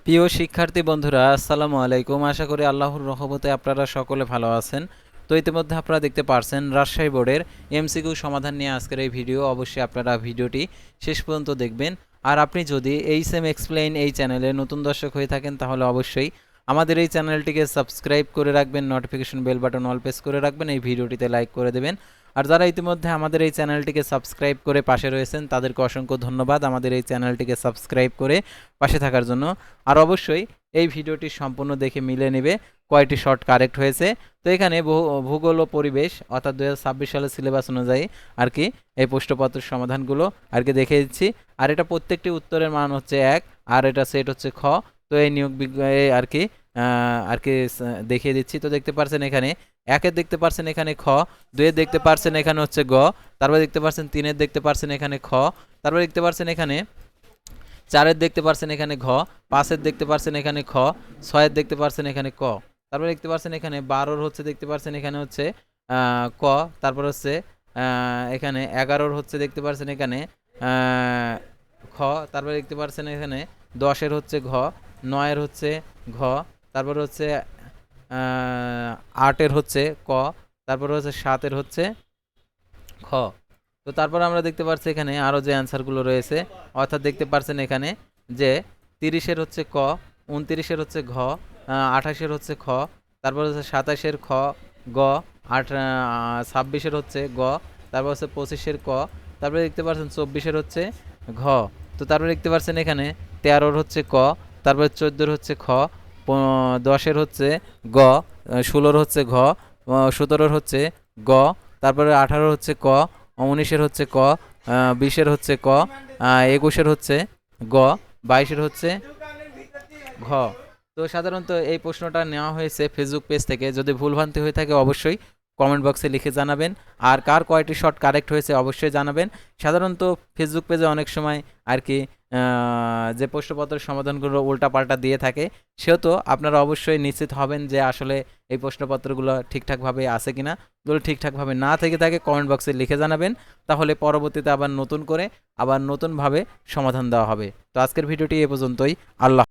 প্রিয় শিক্ষার্থী বন্ধুরা, আসসালামু আলাইকুম। আশা করি আল্লাহর রহমতে আপনারা সকলে ভালো আছেন। তো ইতিমধ্যে আপনারা দেখতে পারছেন রাজশাহী বোর্ডের এমসিকিউ সমাধান নিয়ে আজকের এই ভিডিও। অবশ্যই আপনারা ভিডিওটি শেষ পর্যন্ত দেখবেন। আর আপনি যদি এইচএম এক্সপ্লেইন এই চ্যানেলে নতুন দর্শক হয়ে থাকেন তাহলে অবশ্যই আমাদের এই চ্যানেলটিকে সাবস্ক্রাইব করে রাখবেন, notification bell button all press করে রাখবেন, এই ভিডিওটিতে লাইক করে দেবেন। আর যারা ইতিমধ্যে আমাদের এই চ্যানেলটিকে সাবস্ক্রাইব করে পাশে রয়েছেন তাদেরকে অসংখ্য ধন্যবাদ আমাদের এই চ্যানেলটিকে সাবস্ক্রাইব করে পাশে থাকার জন্য। আর অবশ্যই এই ভিডিওটি সম্পূর্ণ দেখে মিলে নেবে কয়টি শর্ট কারেক্ট হয়েছে। তো এখানে ভূগোল ও পরিবেশ অর্থাৎ 2026 সালের সিলেবাস অনুযায়ী আর কি এই প্রশ্নপত্রের সমাধানগুলো আর কি দেখে দিচ্ছি। আর এটা প্রত্যেকটি উত্তরের মান হচ্ছে 1, আর এটা সেট হচ্ছে খ। তো এই নিয়োগ বিজ্ঞানে আর কি দেখিয়ে দিচ্ছি। তো দেখতে পাচ্ছেন এখানে 1-এর দেখতে পাচ্ছেন এখানে খ, 2-এর দেখতে পাচ্ছেন এখানে হচ্ছে গ, তারপরে দেখতে পাচ্ছেন 3-এর দেখতে পাচ্ছেন এখানে খ, তারপরে দেখতে পাচ্ছেন এখানে 4-এর দেখতে পাচ্ছেন এখানে ঘ, 5-এর দেখতে পাচ্ছেন এখানে খ, 6-এর দেখতে পাচ্ছেন এখানে ক, তারপরে দেখতে পাচ্ছেন এখানে 12-র হচ্ছে দেখতে পাচ্ছেন এখানে হচ্ছে ক, তারপর হচ্ছে এখানে 11-র হচ্ছে দেখতে পাচ্ছেন এখানে খ, তারপরে দেখতে পাচ্ছেন এখানে 10-এর হচ্ছে ঘ, 9-এর হচ্ছে ঘ, তারপর হচ্ছে 8-এর হচ্ছে ক, তারপর হচ্ছে 7-এর হচ্ছে খ। তো তারপর আমরা দেখতে পাচ্ছি এখানে আরও যে অ্যান্সারগুলো রয়েছে, অর্থাৎ দেখতে পাচ্ছেন এখানে যে 30-এর হচ্ছে ক, 29-এর হচ্ছে ঘ, 28-এর হচ্ছে খ, তারপর হচ্ছে 27-এর খ, গ, 26-এর হচ্ছে গ, তারপর হচ্ছে 25-এর ক, তারপরে দেখতে পাচ্ছেন 24-এর হচ্ছে ঘ। তো তারপরে দেখতে পাচ্ছেন এখানে 13-র হচ্ছে ক, তারপরে 14-এর হচ্ছে খ, 10-এর হচ্ছে গ, 16-র হচ্ছে ঘ, 17-এর হচ্ছে গ, তারপরে 18-র হচ্ছে ক, 19-এর হচ্ছে ক, 20-এর হচ্ছে ক, 21-এর হচ্ছে গ, 22-এর হচ্ছে ঘ। তো সাধারণত এই প্রশ্নটা নেওয়া হয়েছে ফেসবুক পেজ থেকে। যদি ভুলভ্রান্তি হয়ে থাকে অবশ্যই কমেন্ট বক্সে লিখে জানাবেন। আর কার কয়টি শর্ট কারেক্ট হয়েছে অবশ্যই জানাবেন। সাধারণত ফেসবুক পেজে অনেক সময় আর কি যে প্রশ্নপত্রের সমাধানগুলো উল্টাপাল্টা দিয়ে থাকে, সেহেতু আপনারা অবশ্যই নিশ্চিত হবেন যে আসলে এই প্রশ্নপত্রগুলো ঠিকঠাকভাবে আছে কিনা। এগুলো ঠিকঠাকভাবে না থেকে থাকে কমেন্ট বক্সে লিখে জানাবেন, তাহলে পরবর্তীতে আবার নতুনভাবে সমাধান দেওয়া হবে। তো আজকের ভিডিওটি এ পর্যন্তই। আল্লাহ।